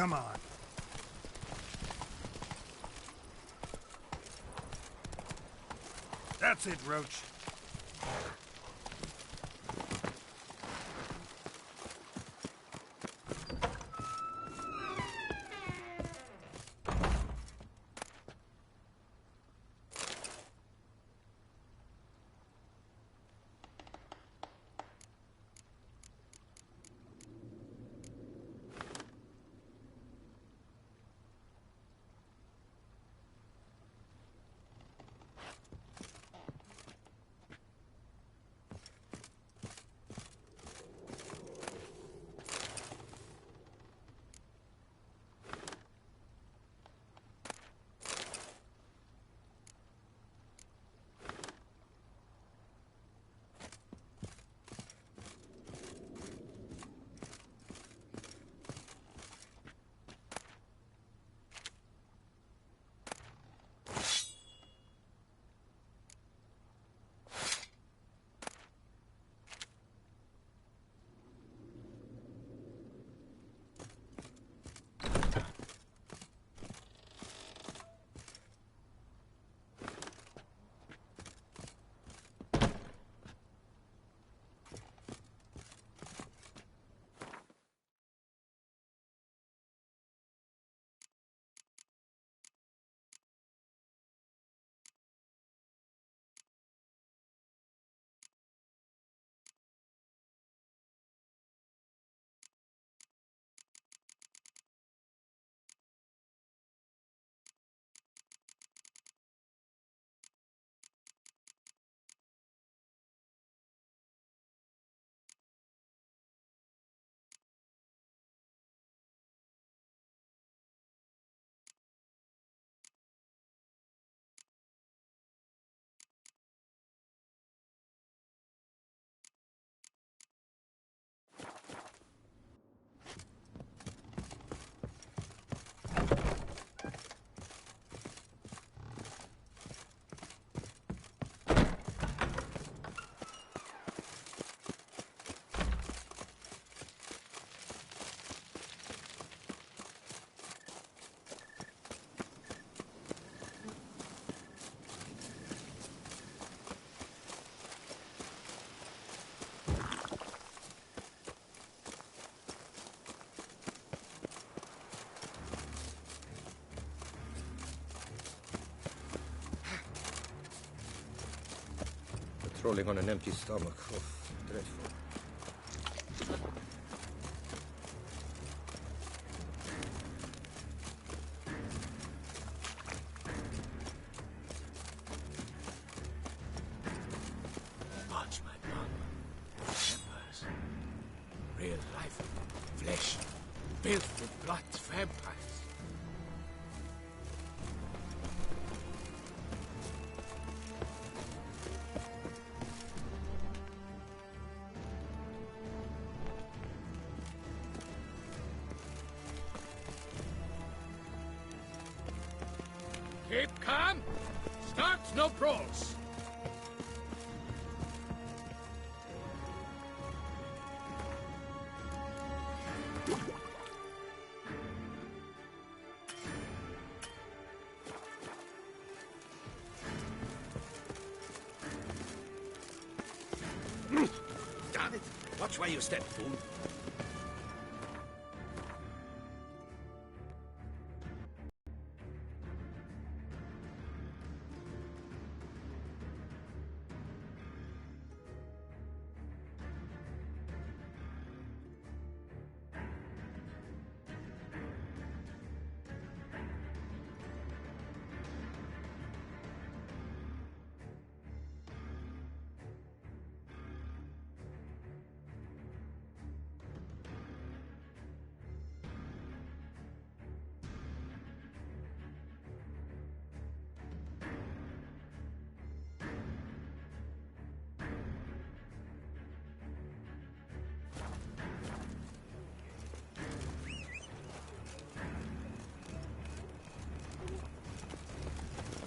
Come on. That's it, Roach. Patrolling on an empty stomach. Oh, dreadful. Watch my mom. Vampires. Real life. Flesh. Built with blood vampires. Keep calm. Start no brawls. Damn it! Watch where you step, fool.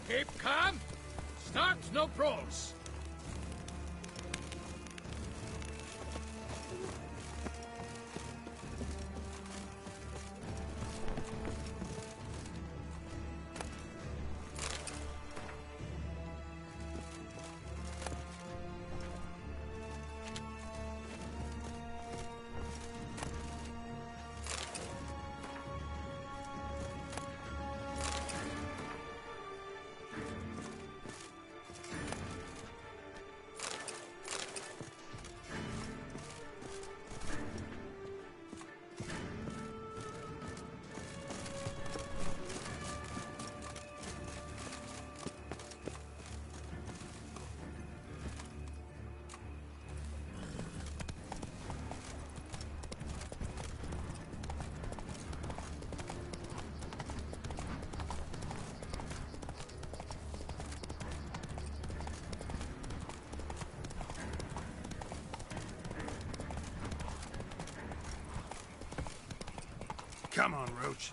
Keep calm. Start no brawls. Come on, Roach.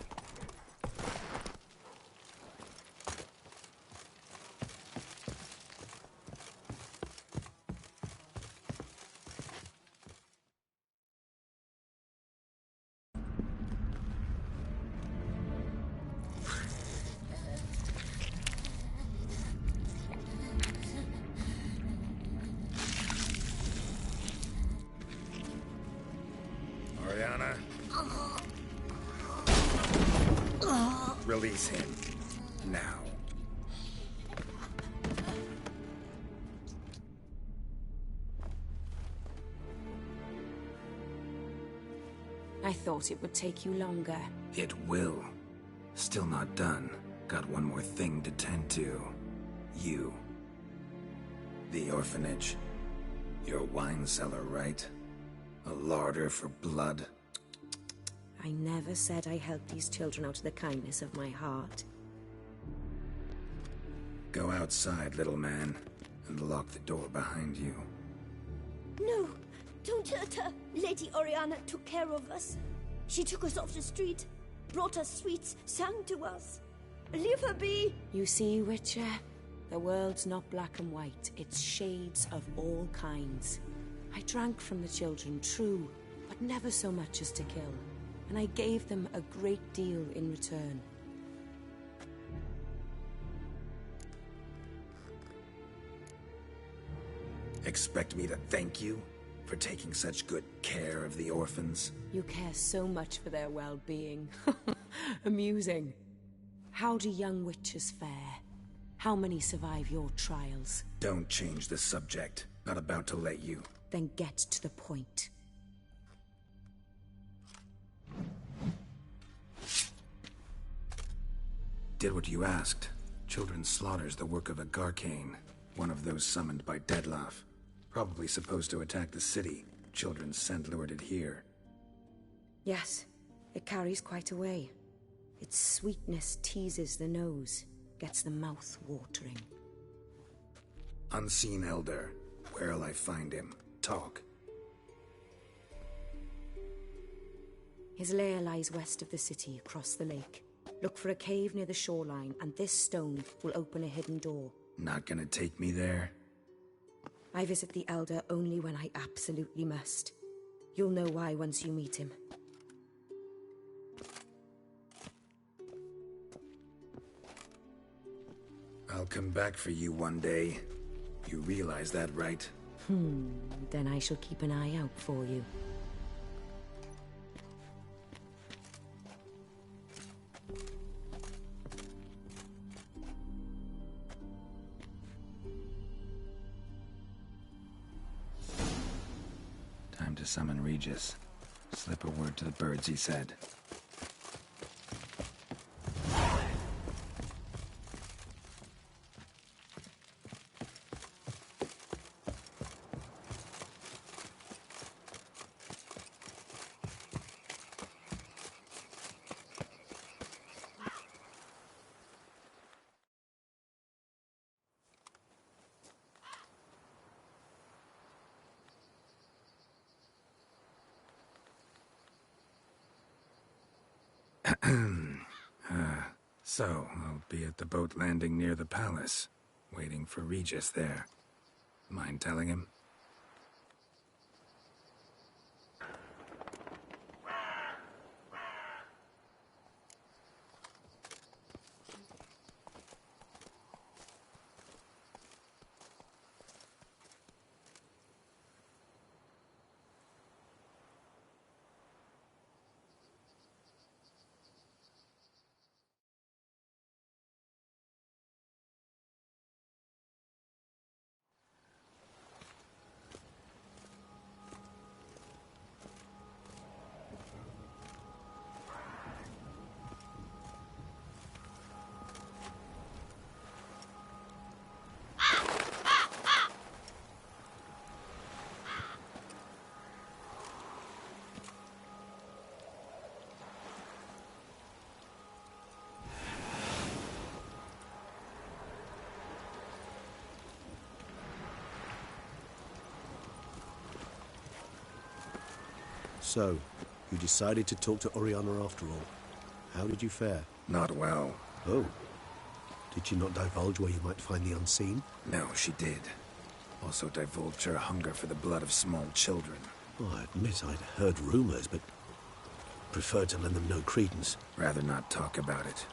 Oriana? Release him. Now. I thought it would take you longer. It will. Still not done. Got one more thing to tend to. You. The orphanage. Your wine cellar, right? A larder for blood. I never said I helped these children out of the kindness of my heart. Go outside, little man, and lock the door behind you. No, don't hurt her. Lady Oriana took care of us. She took us off the street, brought us sweets, sang to us. Leave her be. You see, Witcher? The world's not black and white. It's shades of all kinds. I drank from the children, true, but never so much as to kill. And I gave them a great deal in return. Expect me to thank you for taking such good care of the orphans? You care so much for their well-being. Amusing. How do young witches fare? How many survive your trials? Don't change the subject. Not about to let you. Then get to the point. Did what you asked. Children's slaughter's the work of a Garcane, one of those summoned by Dettlaff. Probably supposed to attack the city. Children's scent lured it here. Yes, it carries quite a way. Its sweetness teases the nose, gets the mouth watering. Unseen Elder. Where'll I find him? Talk. His lair lies west of the city, across the lake. Look for a cave near the shoreline, and this stone will open a hidden door. Not gonna take me there? I visit the Elder only when I absolutely must. You'll know why once you meet him. I'll come back for you one day. You realize that, right? Then I shall keep an eye out for you. Time to summon Regis. Slip a word to the birds, he said. So, I'll be at the boat landing near the palace, waiting for Regis there. Mind telling him? So, you decided to talk to Oriana after all? How did you fare? Not well. Oh. Did she not divulge where you might find the unseen? No, she did. Also divulged her hunger for the blood of small children. Oh, I admit I'd heard rumors, but preferred to lend them no credence. Rather not talk about it.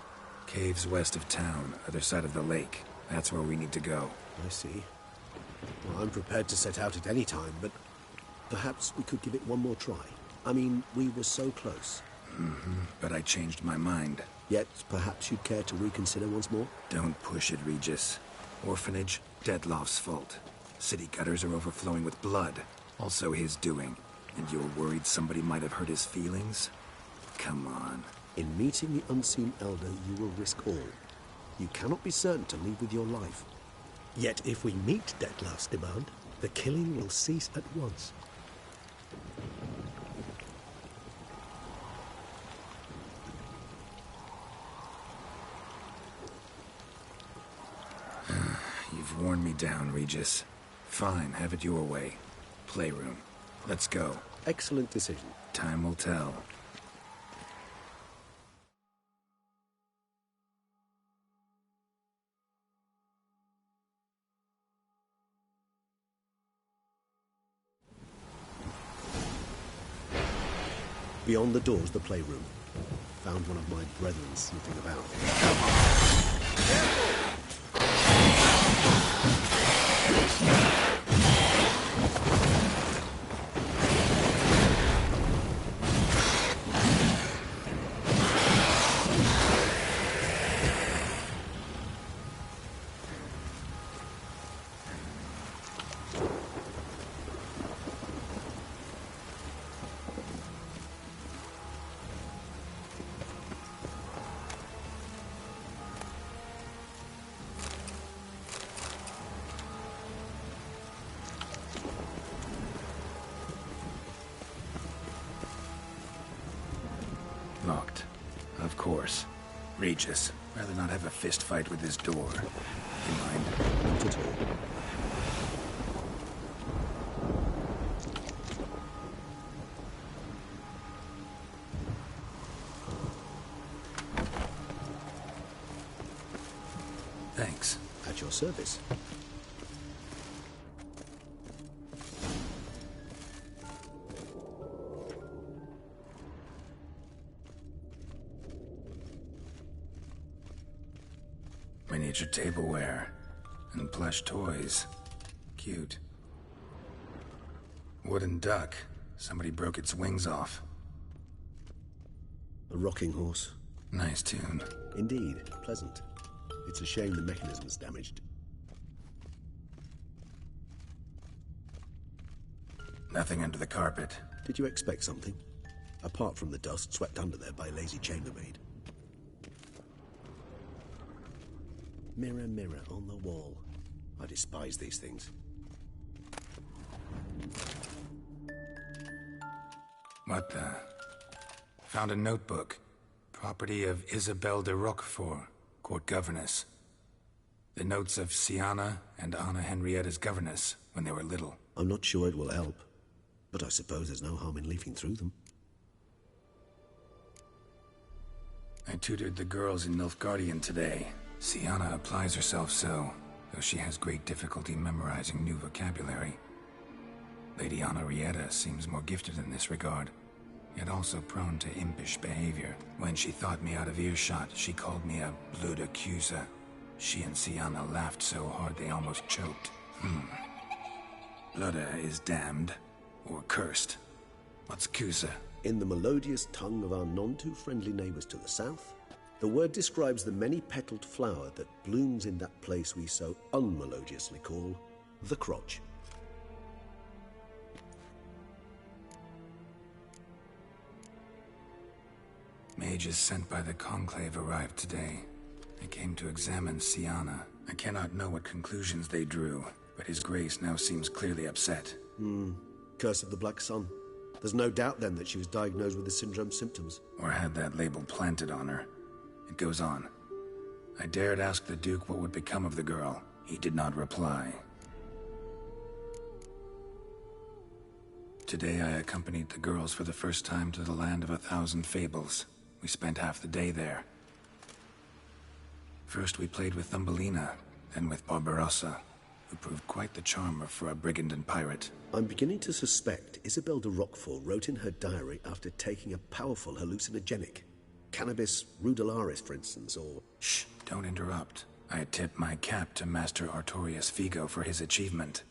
Caves west of town, other side of the lake. That's where we need to go. I see. Well, I'm prepared to set out at any time, but perhaps we could give it one more try. I mean, we were so close. But I changed my mind. Yet, perhaps you'd care to reconsider once more? Don't push it, Regis. Orphanage, Dettloff's fault. City gutters are overflowing with blood. Also his doing. And you're worried somebody might have hurt his feelings? Come on. In meeting the unseen elder, you will risk all. You cannot be certain to leave with your life. Yet if we meet Dettloff's demand, the killing will cease at once. You've worn me down, Regis. Fine, have it your way. Playroom. Let's go. Excellent decision. Time will tell. Beyond the doors, the playroom. Found one of my brethren snooping about. Locked. Of course. Regis, rather not have a fist fight with this door. You mind? Not at all. Thanks. At your service. Miniature tableware. And plush toys. Cute. Wooden duck. Somebody broke its wings off. A rocking horse. Nice tune. Indeed, pleasant. It's a shame the mechanism's damaged. Nothing under the carpet. Did you expect something? Apart from the dust swept under there by a lazy chambermaid. Mirror, mirror on the wall. I despise these things. What the? Found a notebook. Property of Isabelle de Roquefort, court governess. The notes of Siana and Anna Henrietta's governess when they were little. I'm not sure it will help, but I suppose there's no harm in leafing through them. I tutored the girls in Nilfgaardian today. Siana applies herself so, though she has great difficulty memorizing new vocabulary. Lady Anna Henrietta seems more gifted in this regard, yet also prone to impish behavior. When she thought me out of earshot, she called me a blood accuser. She and Siana laughed so hard they almost choked. Blood is damned, or cursed. What's Cusa? In the melodious tongue of our none-too-friendly neighbors to the south, the word describes the many-petaled flower that blooms in that place we so unmelodiously call the crotch. Mages sent by the Conclave arrived today. They came to examine Siana. I cannot know what conclusions they drew, but His Grace now seems clearly upset. Curse of the Black Sun. There's no doubt then that she was diagnosed with the syndrome symptoms. Or had that label planted on her. It goes on. I dared ask the Duke what would become of the girl. He did not reply. Today I accompanied the girls for the first time to the land of 1,000 fables. We spent half the day there. First we played with Thumbelina, then with Barbarossa, who proved quite the charmer for a brigand and pirate. I'm beginning to suspect Isabel de Roquefort wrote in her diary after taking a powerful hallucinogenic. Cannabis rudelaris, for instance, or... Shh, don't interrupt. I tip my cap to Master Artorius Figo for his achievement.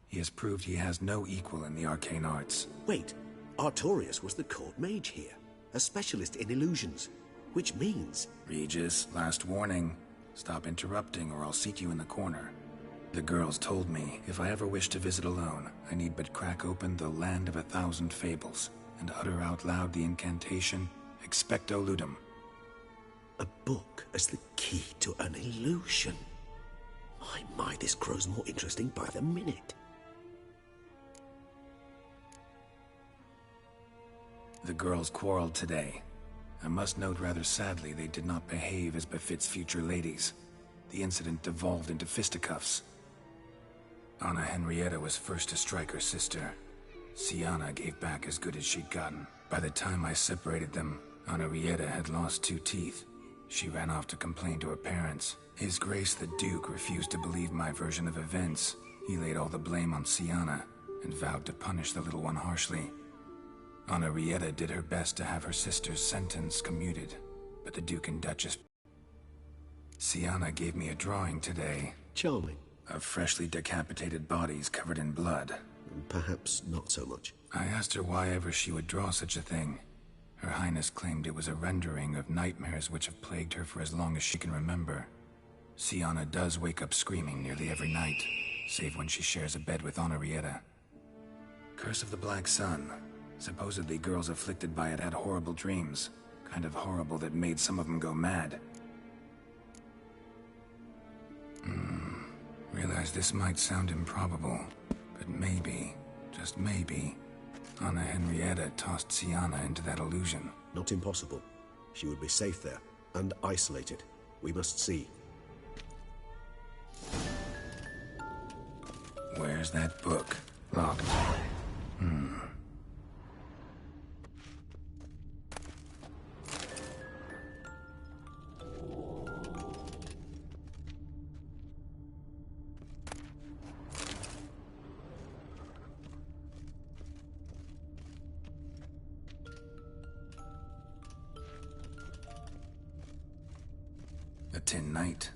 He has proved he has no equal in the arcane arts. Wait, Artorius was the court mage here, a specialist in illusions, which means... Regis, last warning. Stop interrupting or I'll seat you in the corner. The girls told me if I ever wish to visit alone, I need but crack open the Land of 1,000 Fables and utter out loud the incantation, Expecto Ludum. A book as the key to an illusion. My, this grows more interesting by the minute. The girls quarreled today. I must note rather sadly they did not behave as befits future ladies. The incident devolved into fisticuffs. Anna Henrietta was first to strike her sister. Siana gave back as good as she'd gotten. By the time I separated them, Henrietta had lost 2 teeth. She ran off to complain to her parents. His Grace the Duke refused to believe my version of events. He laid all the blame on Siana and vowed to punish the little one harshly. Henrietta did her best to have her sister's sentence commuted, but the Duke and Duchess... Siana gave me a drawing today. Charming. Of freshly decapitated bodies covered in blood. Perhaps not so much. I asked her why ever she would draw such a thing. Her Highness claimed it was a rendering of nightmares which have plagued her for as long as she can remember. Siana does wake up screaming nearly every night, save when she shares a bed with Henrietta. Curse of the Black Sun. Supposedly girls afflicted by it had horrible dreams. Kind of horrible that made some of them go mad. Realize this might sound improbable, but maybe, just maybe, Anna Henrietta tossed Siana into that illusion. Not impossible. She would be safe there, and isolated. We must see. Where's that book? Locked. A Tin Knight.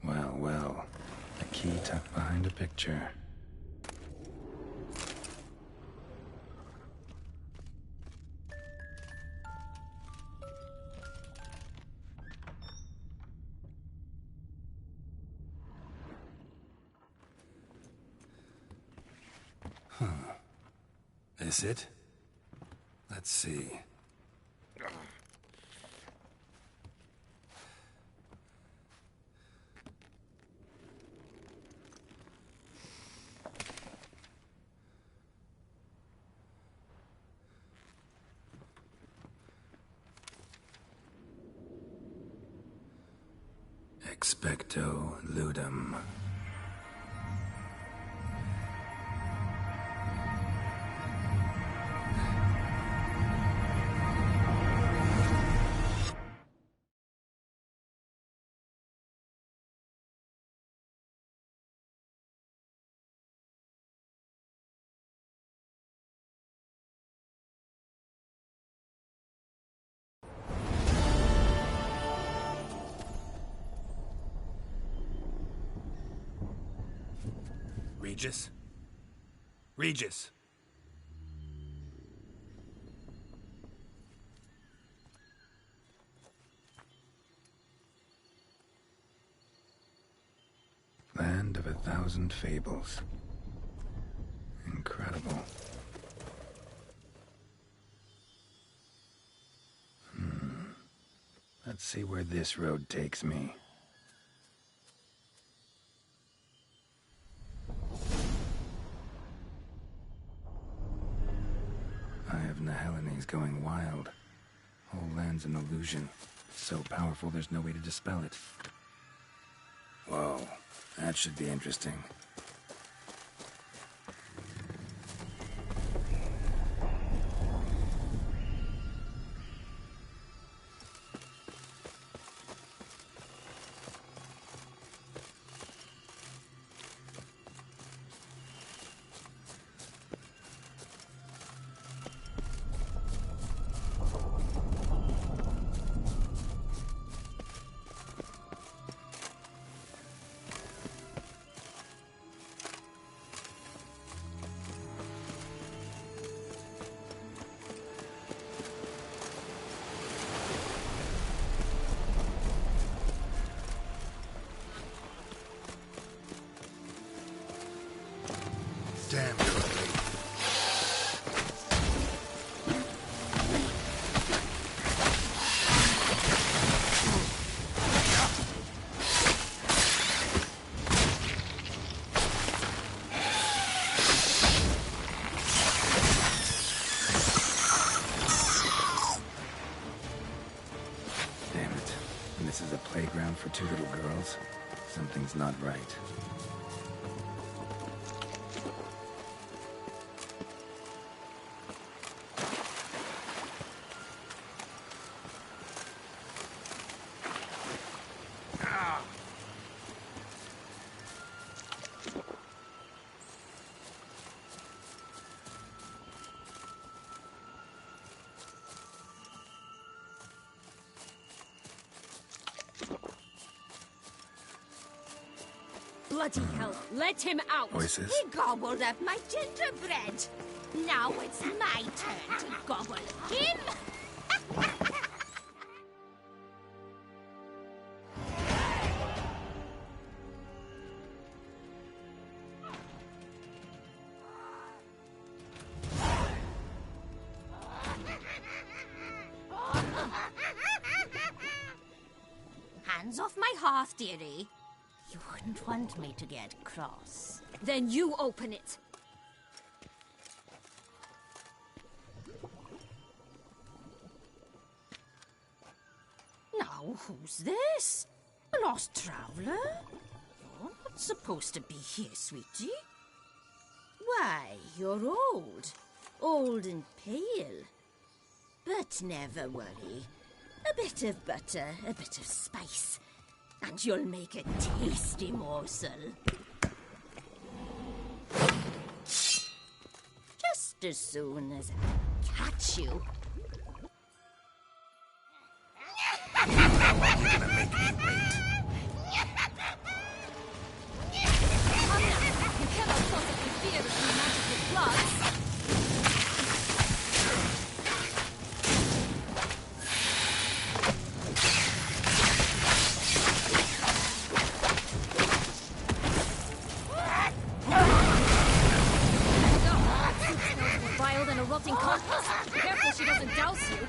Well, a key tucked behind a picture. This it? Let's see. Expecto Ludum. Regis? Regis! Land of 1,000 Fables. Incredible. Let's see where this road takes me. Eye of Nehelines going wild. Whole land's an illusion. So powerful, there's no way to dispel it. Whoa, that should be interesting. Damn, you're late. Damn it. And this is a playground for two little girls? Something's not right. Bloody hell, let him out! Voices? He gobbled up my gingerbread. Now it's my turn to gobble him. Hands off my hearth, dearie. You wouldn't want me to get cross. Then you open it. Now, who's this? A lost traveler? You're not supposed to be here, sweetie. Why, you're old. Old and pale. But never worry. A bit of butter, a bit of spice, and you'll make a tasty morsel. Just as soon as I catch you. You're gonna make me wait. Come now, you cannot possibly fear the magical floods. Vile than a rotting compost. Careful she doesn't douse you.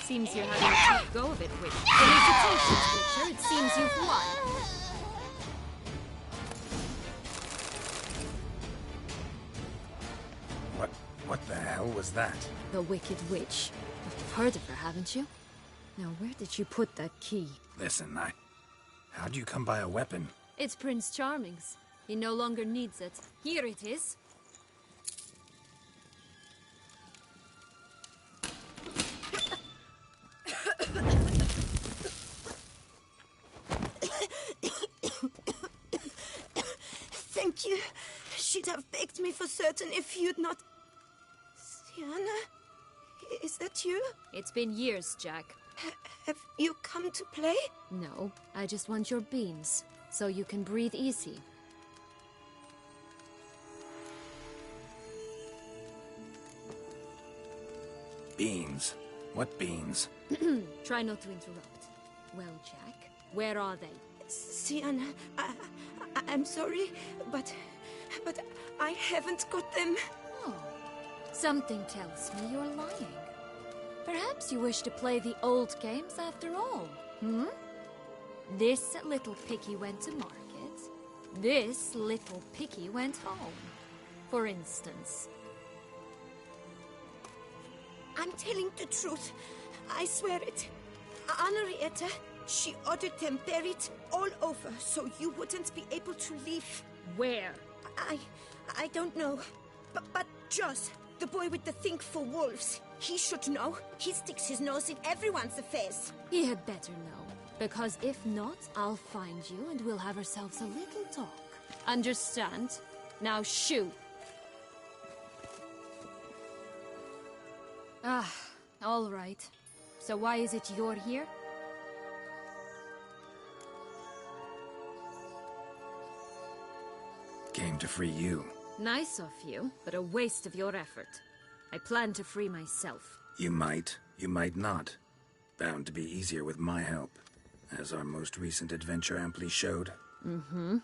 Seems you're having a tough go of it, Witch. Felicitations, Witcher. It seems you've won. What the hell was that? The Wicked Witch. You've heard of her, haven't you? Now, where did you put that key? Listen, how'd you come by a weapon? It's Prince Charming's. He no longer needs it. Here it is. Thank you. She'd have begged me for certain if you'd not... Sienna? Is that you? It's been years, Jack. Have you come to play? No, I just want your beans, so you can breathe easy. Beans? What beans? Try not to interrupt. Well, Jack, where are they? Sienna, I'm sorry, but I haven't got them. Oh, something tells me you're lying. Perhaps you wish to play the old games after all, hmm? This little piggy went to market. This little piggy went home, for instance. I'm telling the truth. I swear it. Henrietta, she ordered them buried all over so you wouldn't be able to leave. Where? I don't know. But Joss, the boy with the thing for wolves, he should know. He sticks his nose in everyone's affairs. He had better know. Because if not, I'll find you and we'll have ourselves a little talk. Understand? Now shoo! Ah, all right. So why is it you're here? Came to free you. Nice of you, but a waste of your effort. I plan to free myself. You might not. Bound to be easier with my help, as our most recent adventure amply showed. Mm-hmm.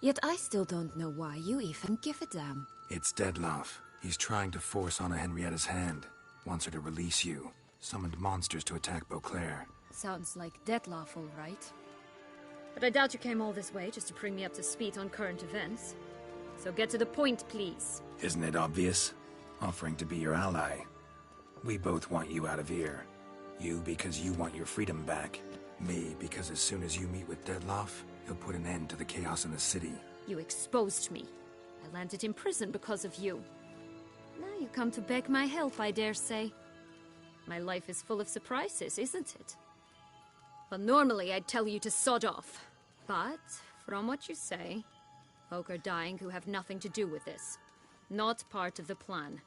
Yet I still don't know why you even give a damn. It's Dettlaff. He's trying to force Anna Henrietta's hand. Wants her to release you. Summoned monsters to attack Beauclair. Sounds like Dettlaff, all right. But I doubt you came all this way just to bring me up to speed on current events. So get to the point, please. Isn't it obvious? Offering to be your ally. We both want you out of here. You because you want your freedom back. Me because as soon as you meet with Dettlaff, he'll put an end to the chaos in the city. You exposed me. I landed in prison because of you. Now you come to beg my help, I dare say. My life is full of surprises, isn't it? Well, normally I'd tell you to sod off. But, from what you say, folk are dying who have nothing to do with this. Not part of the plan.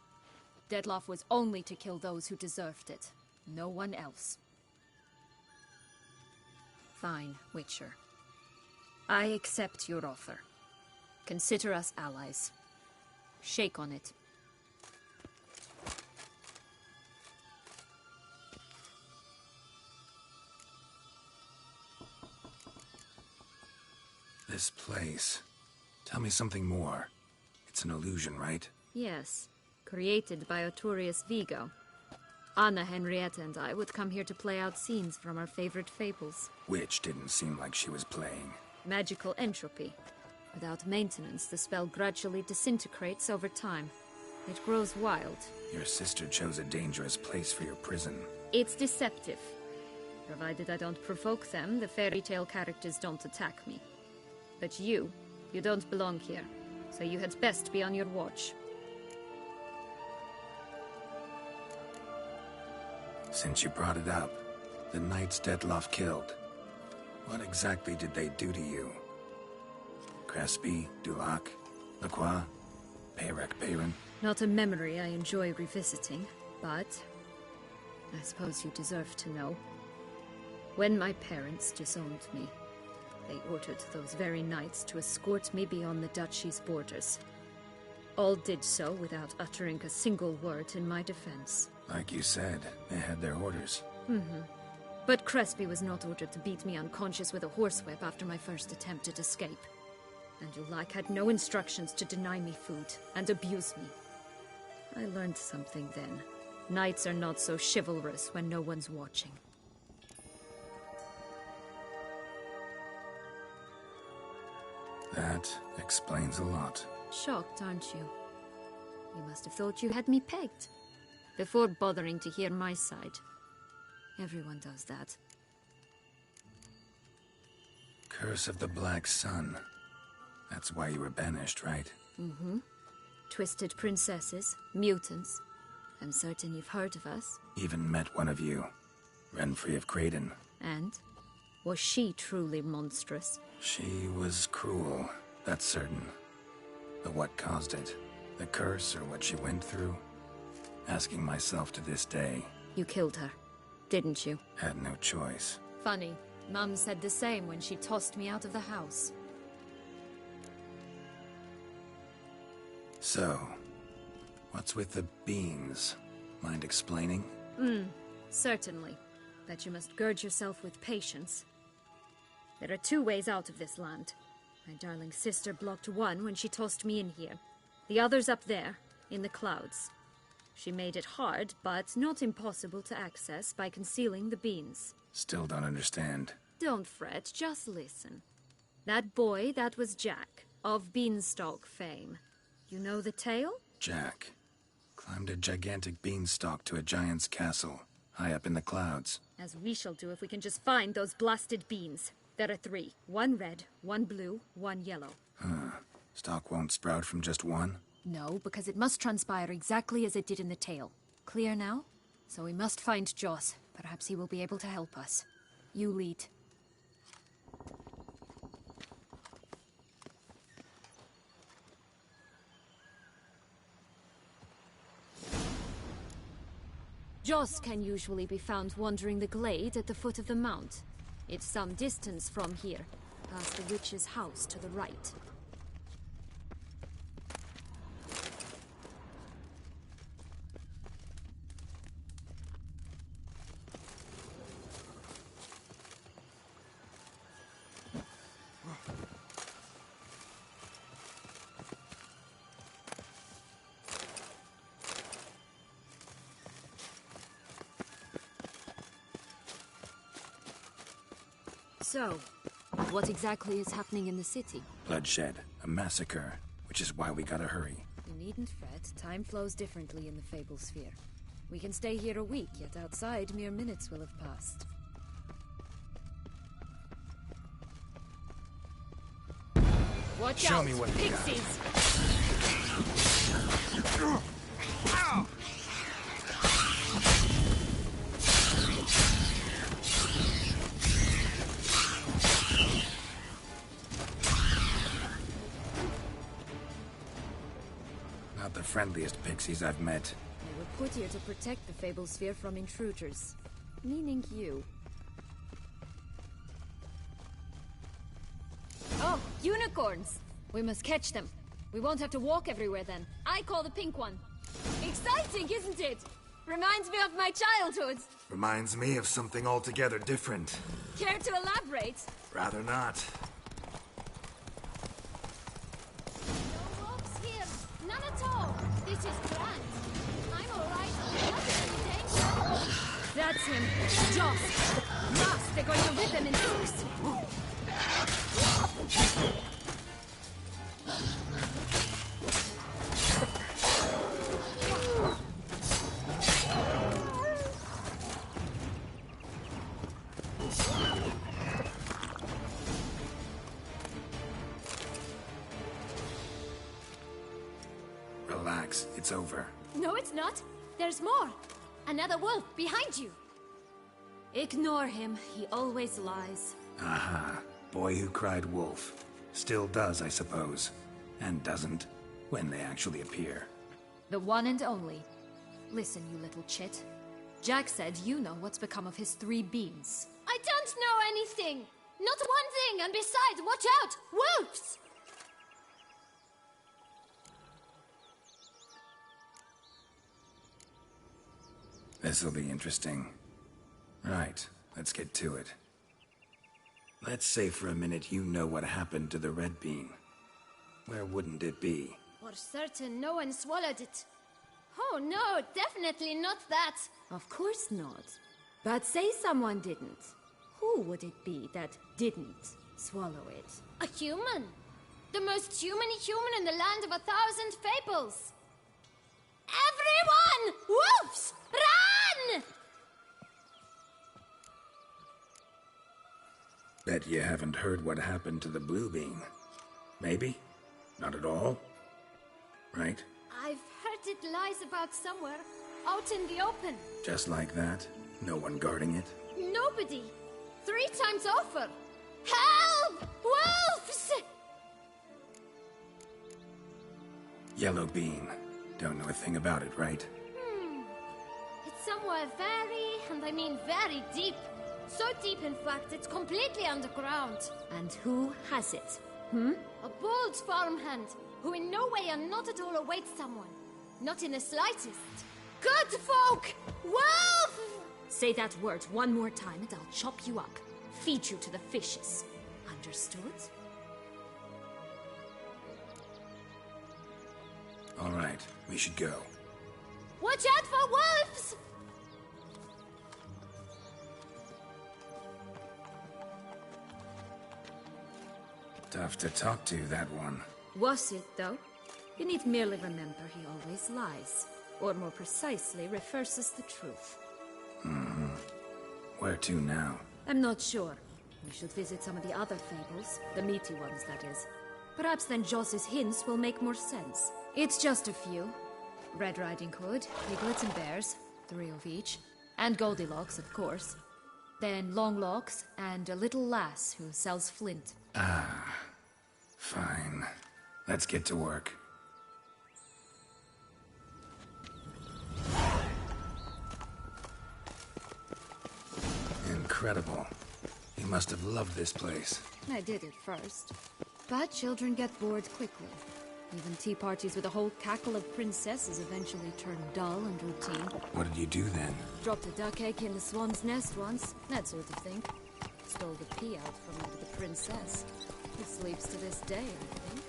Dettlaff was only to kill those who deserved it. No one else. Fine, Witcher. I accept your offer. Consider us allies. Shake on it. This place. Tell me something more. It's an illusion, right? Yes. Created by Arturius Vigo. Anna Henrietta and I would come here to play out scenes from our favorite fables. Which didn't seem like she was playing. Magical entropy. Without maintenance, the spell gradually disintegrates over time. It grows wild. Your sister chose a dangerous place for your prison. It's deceptive. Provided I don't provoke them, the fairy tale characters don't attack me. But you don't belong here, so you had best be on your watch. Since you brought it up, the knights Dettlaff killed, what exactly did they do to you? Crespi, Dulac, Lacroix, Peyrac Peyran? Not a memory I enjoy revisiting, but I suppose you deserve to know. When my parents disowned me, they ordered those very knights to escort me beyond the duchy's borders. All did so without uttering a single word in my defense. Like you said, they had their orders. Mm-hmm. But Crespi was not ordered to beat me unconscious with a horsewhip after my first attempt at escape. And Dulac had no instructions to deny me food and abuse me. I learned something then. Knights are not so chivalrous when no one's watching. That explains a lot. Shocked, aren't you? You must have thought you had me pegged, before bothering to hear my side. Everyone does that. Curse of the Black Sun. That's why you were banished, right? Mm-hmm. Twisted princesses, mutants. I'm certain you've heard of us. Even met one of you. Renfri of Kraden. And? Was she truly monstrous? She was cruel, that's certain. But what caused it? The curse or what she went through? Asking myself to this day. You killed her, didn't you? Had no choice. Funny. Mum said the same when she tossed me out of the house. So, what's with the beans? Mind explaining? Certainly. But you must gird yourself with patience. There are 2 ways out of this land. My darling sister blocked one when she tossed me in here. The other's up there, in the clouds. She made it hard, but not impossible to access by concealing the beans. Still don't understand. Don't fret, just listen. That boy, that was Jack, of Beanstalk fame. You know the tale? Jack climbed a gigantic beanstalk to a giant's castle, high up in the clouds. As we shall do if we can just find those blasted beans. There are 3. 1 red, 1 blue, 1 yellow. Stalk won't sprout from just one? No, because it must transpire exactly as it did in the tale. Clear now? So we must find Joss. Perhaps he will be able to help us. You lead. Joss can usually be found wandering the glade at the foot of the mount. It's some distance from here, past the witch's house to the right. So, what exactly is happening in the city? Bloodshed, a massacre, which is why we gotta hurry. You needn't fret. Time flows differently in the Fable Sphere. We can stay here a week, yet outside mere minutes will have passed. Watch Show out! me what you got. Pixies! Not the friendliest pixies I've met. They were put here to protect the Fable Sphere from intruders. Meaning you. Oh, unicorns! We must catch them. We won't have to walk everywhere then. I call the pink one. Exciting, isn't it? Reminds me of my childhood. Reminds me of something altogether different. Care to elaborate? Rather not. No wolves here. None at all. This is grand. I'm alright. Nothing danger. That's him. Joss. Ross, they're going to rip him in 2. Relax, it's over. No, it's not. There's more. Another wolf behind you. Ignore him. He always lies. Aha. Boy who cried wolf. Still does, I suppose. And doesn't, when they actually appear. The one and only. Listen, you little chit. Jack said you know what's become of his 3 beans. I don't know anything! Not one thing, and besides, watch out! Wolves! This'll be interesting. Right, let's get to it. Let's say for a minute you know what happened to the red bean. Where wouldn't it be? For certain, no one swallowed it. Oh no, definitely not that. Of course not. But say someone didn't. Who would it be that didn't swallow it? A human. The most human in the land of 1,000 fables. Everyone! Wolves! Run! Bet you haven't heard what happened to the Blue Bean. Maybe? Not at all? Right? I've heard it lies about somewhere, out in the open. Just like that? No one guarding it? Nobody. 3 times over. Help! Wolves! Yellow Bean. Don't know a thing about it, right? It's somewhere very, and I mean very deep. So deep, in fact, it's completely underground. And who has it? A bold farmhand, who in no way and not at all awaits someone. Not in the slightest. Good folk! Wolf! Say that word one more time and I'll chop you up. Feed you to the fishes. Understood? All right, we should go. Watch out for wolves! Tough to talk to, that one. Was it, though? You need merely remember he always lies. Or more precisely, reverses the truth. Where to now? I'm not sure. We should visit some of the other fables. The meaty ones, that is. Perhaps then Joss's hints will make more sense. It's just a few. Red Riding Hood, piglets and bears, 3 of each. And Goldilocks, of course. Then Longlocks, and a little lass who sells flint. Fine. Let's get to work. Incredible. You must have loved this place. I did at first. But children get bored quickly. Even tea parties with a whole cackle of princesses eventually turn dull and routine. What did you do then? Dropped a duck egg in the swan's nest once, that sort of thing. Stole the pea out from under the princess. Who sleeps to this day, I think.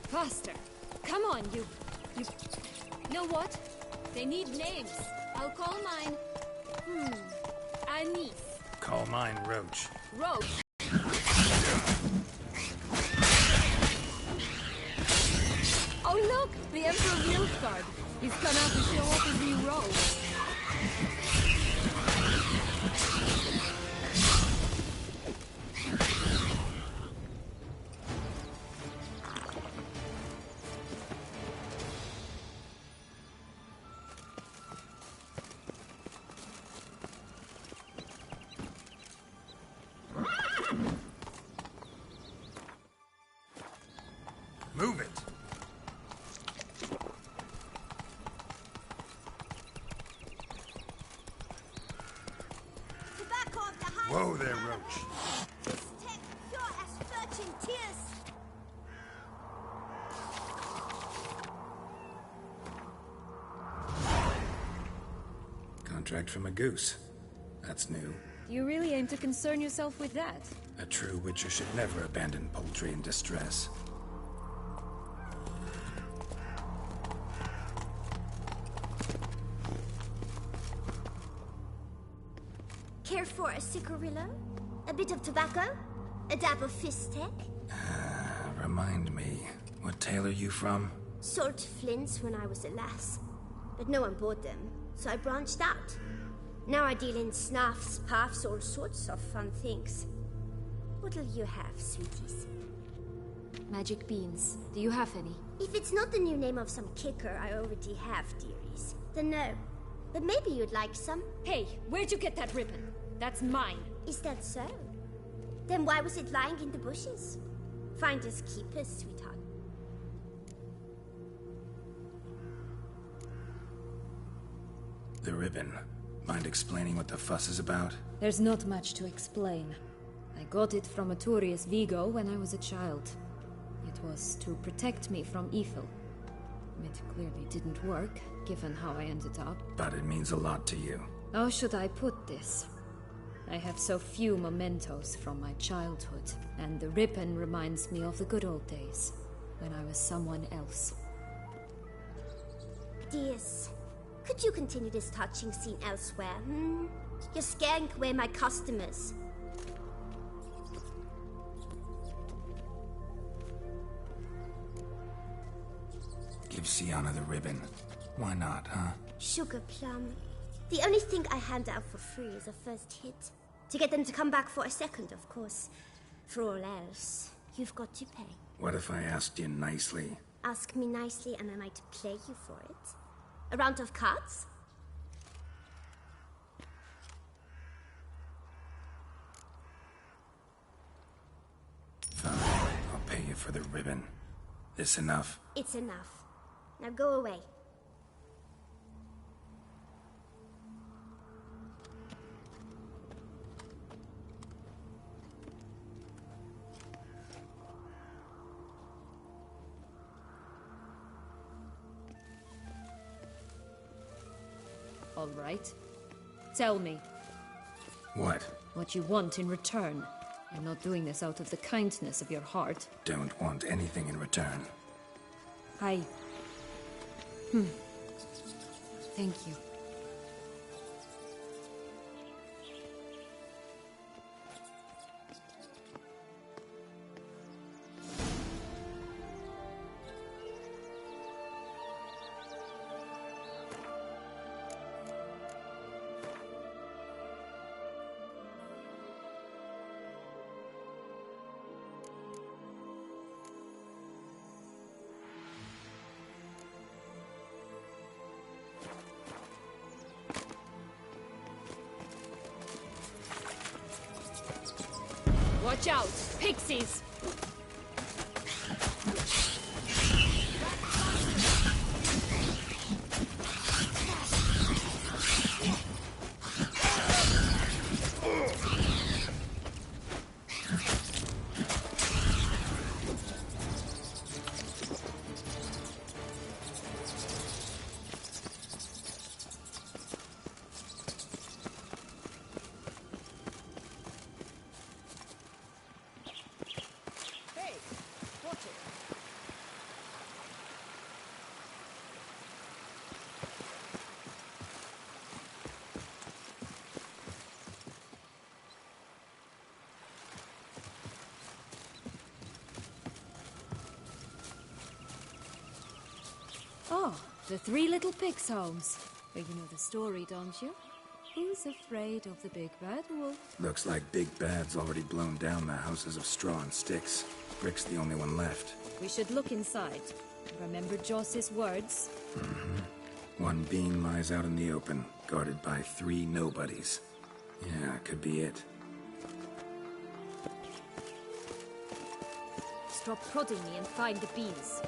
Faster! Come on, you... Know what? They need names. I'll call mine... Anise. Call mine Roach. Roach. Oh look! The Emperor Nilfgaard. He's come out to show off his new robe. Move it! Tobacco of the highest Whoa there, caliber. Roach. This tech pure as virgin tears. Contract from a goose. That's new. Do you really aim to concern yourself with that? A true Witcher should never abandon poultry in distress. Care for a cigarillo? A bit of tobacco? A dab of fistek? Remind me, what tale are you from? Sold flints when I was a lass. But no one bought them, so I branched out. Now I deal in snuffs, puffs, all sorts of fun things. What'll you have, sweeties? Magic beans. Do you have any? If it's not the new name of some kicker I already have, dearies, then no. But maybe you'd like some? Hey, where'd you get that ribbon? That's mine. Is that so? Then why was it lying in the bushes? Finders keepers, sweetheart. The ribbon. Mind explaining what the fuss is about? There's not much to explain. I got it from Aturius Vigo when I was a child. It was to protect me from evil. It clearly didn't work, given how I ended up. But it means a lot to you. How should I put this? I have so few mementos from my childhood, and the ribbon reminds me of the good old days, when I was someone else. Dears, could you continue this touching scene elsewhere, You're scaring away my customers. Give Sienna the ribbon. Why not, huh? Sugar plum. The only thing I hand out for free is a first hit. To get them to come back for a second, of course. For all else, you've got to pay. What if I asked you nicely? Ask me nicely and I might play you for it. A round of cards? Fine, I'll pay you for the ribbon. This enough? It's enough. Now go away. All right. Tell me. What? What you want in return. You're not doing this out of the kindness of your heart. Don't want anything in return. Thank you. Watch out! Pixies! Oh, the Three Little Pigs homes. Well, you know the story, don't you? Who's afraid of the big bad wolf? Looks like Big Bad's already blown down the houses of straw and sticks. Brick's the only one left. We should look inside. Remember Joss's words? One being lies out in the open, guarded by 3 nobodies. Yeah, could be it. Stop prodding me and find the bees.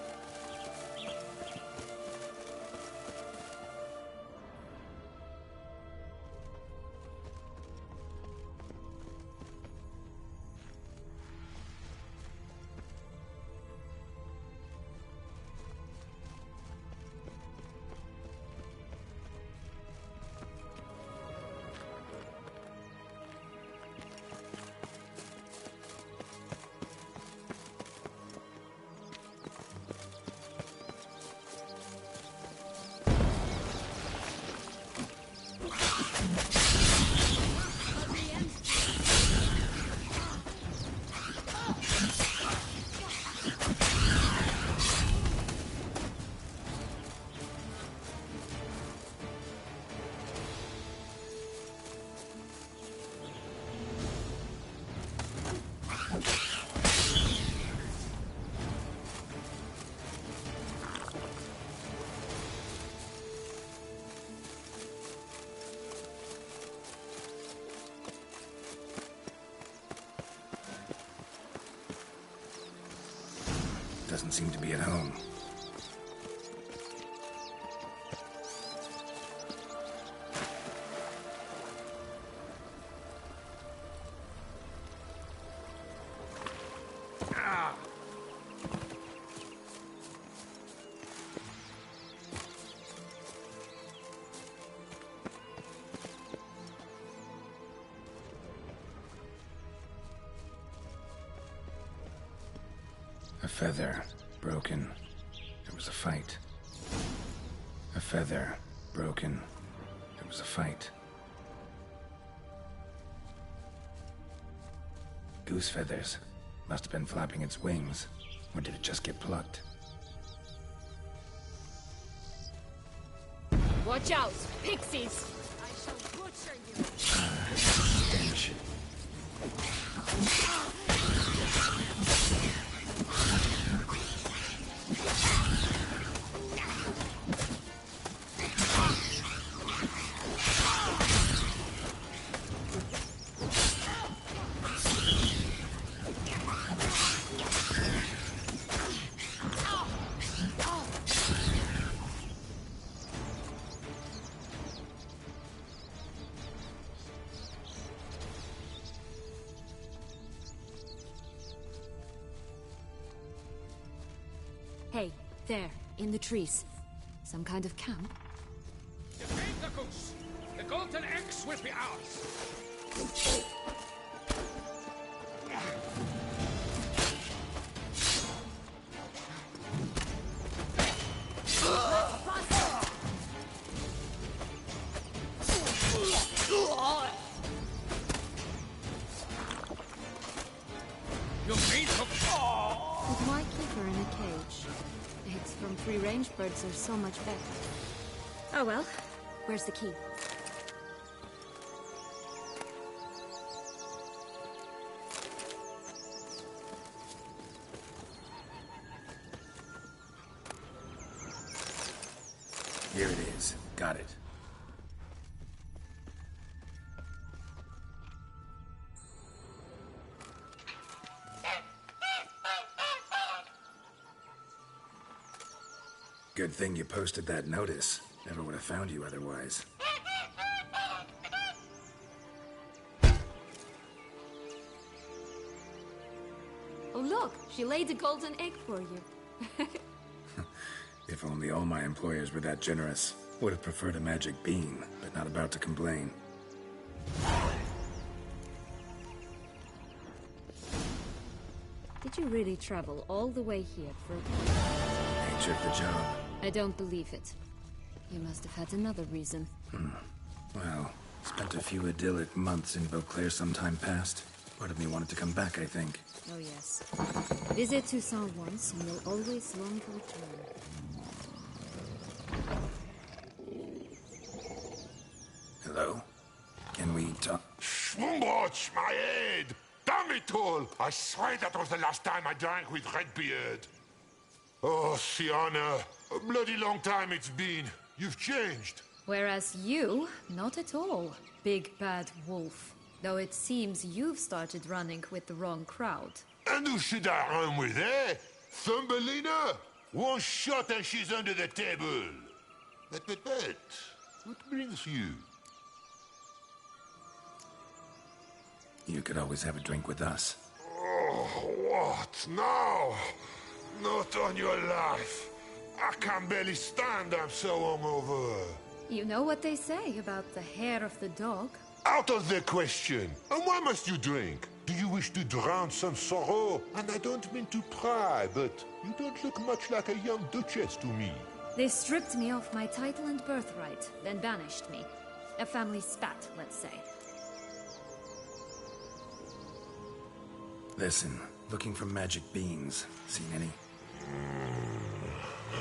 Doesn't seem to be at home. A feather, broken. There was a fight. A feather, broken. There was a fight. Goose feathers. Must have been flapping its wings. Or did it just get plucked? Watch out! Pixies! Hey, there, in the trees. Some kind of camp? Defend the goose! The Golden X will be ours! You mean to... But why keep her in a cage? Eggs from free-range birds are so much better. Oh well, where's the key? Here it is. Got it. Good thing you posted that notice. Never would have found you otherwise. Oh look, she laid a golden egg for you. If only all my employers were that generous. Would have preferred a magic bean, but not about to complain. Did you really travel all the way here for a... Nature of the job. I don't believe it. You must have had another reason. Well, spent a few idyllic months in Beauclair some time past. Part of me wanted to come back, I think. Oh yes. Visit Toussaint once, and you'll always long to return. Hello? Can we talk? Schwumbotch, my head! Damn it all! I swear that was the last time I drank with Redbeard. Oh, Sienna, a bloody long time it's been. You've changed. Whereas you, not at all, big bad wolf. Though it seems you've started running with the wrong crowd. And who should I run with, eh? Thumbelina? One shot and she's under the table. But, what brings you? You could always have a drink with us. Oh, what now? Not on your life. I can barely stand, I'm so hungover. You know what they say about the hair of the dog? Out of the question. And why must you drink? Do you wish to drown some sorrow? And I don't mean to pry, but you don't look much like a young duchess to me. They stripped me of my title and birthright, then banished me. A family spat, let's say. Listen, looking for magic beans. Seen any?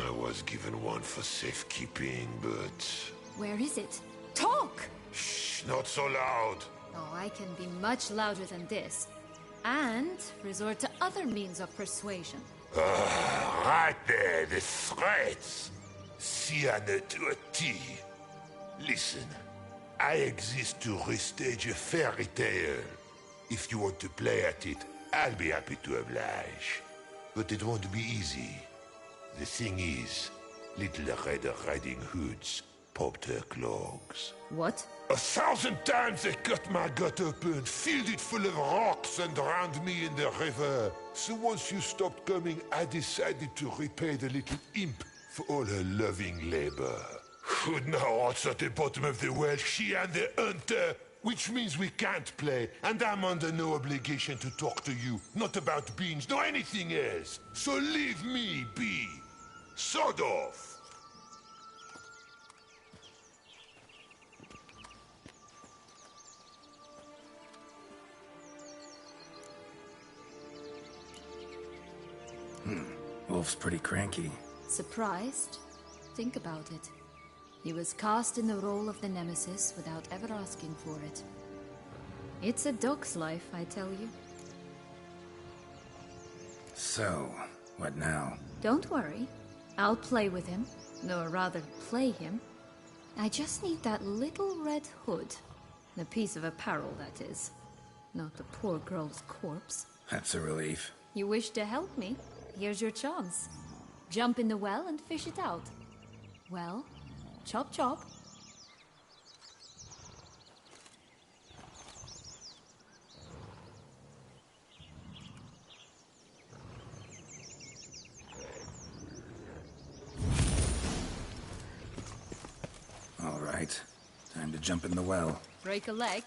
I was given one for safekeeping, but... Where is it? Talk! Shh, not so loud. Oh, I can be much louder than this. And resort to other means of persuasion. Right there, the threats. Sienna to a T. Listen, I exist to restage a fairy tale. If you want to play at it, I'll be happy to oblige. But it won't be easy. The thing is, Little Red Riding Hoods popped her clogs. What? 1,000 times they cut my gut open, filled it full of rocks and drowned me in the river. So once you stopped coming, I decided to repay the little imp for all her loving labor. Who'd know what's at the bottom of the well? She and the hunter, which means we can't play, and I'm under no obligation to talk to you, not about beans, nor anything else. So leave me be. Sod off. Wolf's pretty cranky. Surprised? Think about it. He was cast in the role of the Nemesis without ever asking for it. It's a dog's life, I tell you. So, what now? Don't worry. I'll play with him. Or rather, play him. I just need that little red hood. The piece of apparel, that is. Not the poor girl's corpse. That's a relief. You wish to help me? Here's your chance. Jump in the well and fish it out. Well, chop chop. jump in the well. Break a leg?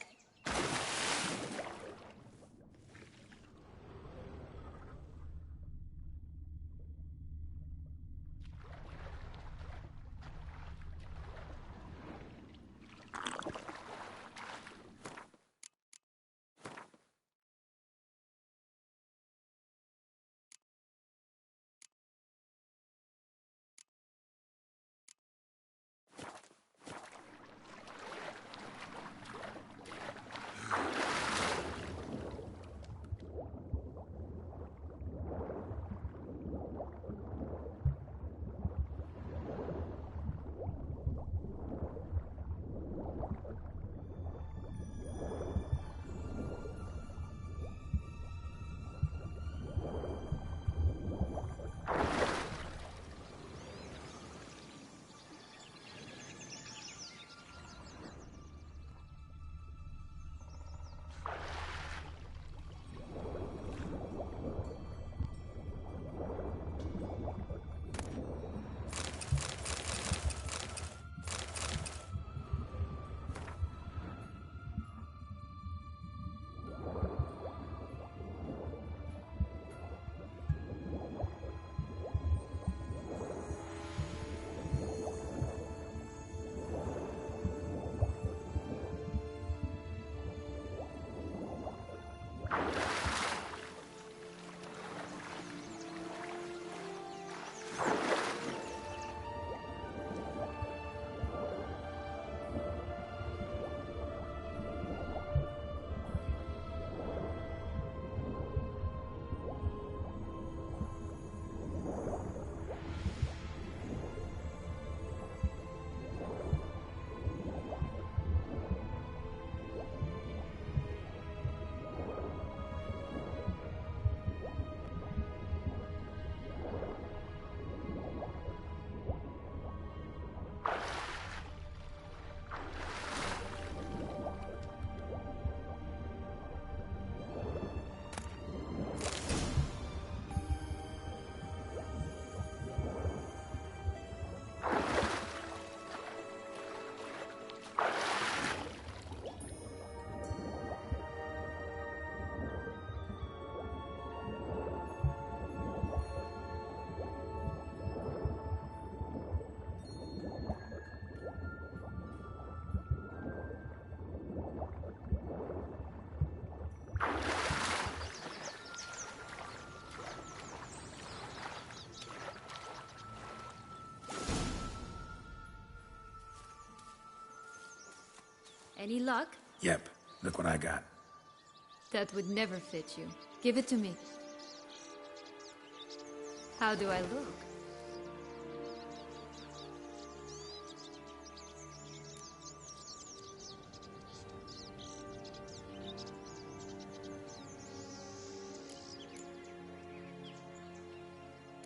Any luck? Yep, look what I got. That would never fit you. Give it to me. How do I look?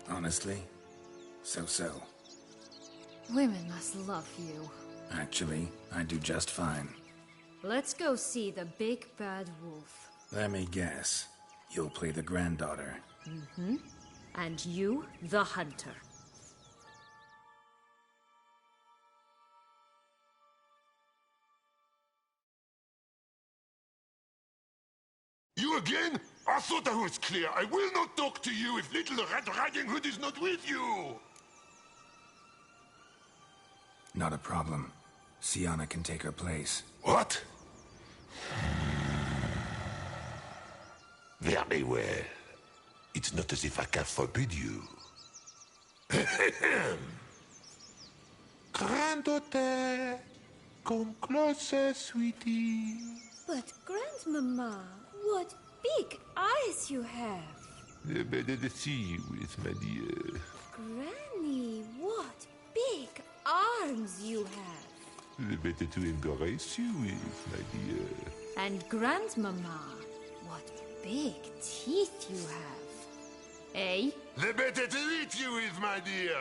Honestly, so-so. Women must love you. Actually, I do just fine. Let's go see the big bad wolf. Let me guess. You'll play the granddaughter. Mm-hmm. And you, the hunter. You again? I thought I was clear. I will not talk to you if little Red Riding Hood is not with you! Not a problem. Syanna can take her place. What? Very well. It's not as if I can forbid you. Granddaughter, come closer, sweetie. But, Grandmama, what big eyes you have. The better to see you with, my dear. Granny, what big arms you have. The better to embrace you with, my dear. And Grandmama, what big teeth you have. Eh? The better to eat you with, my dear.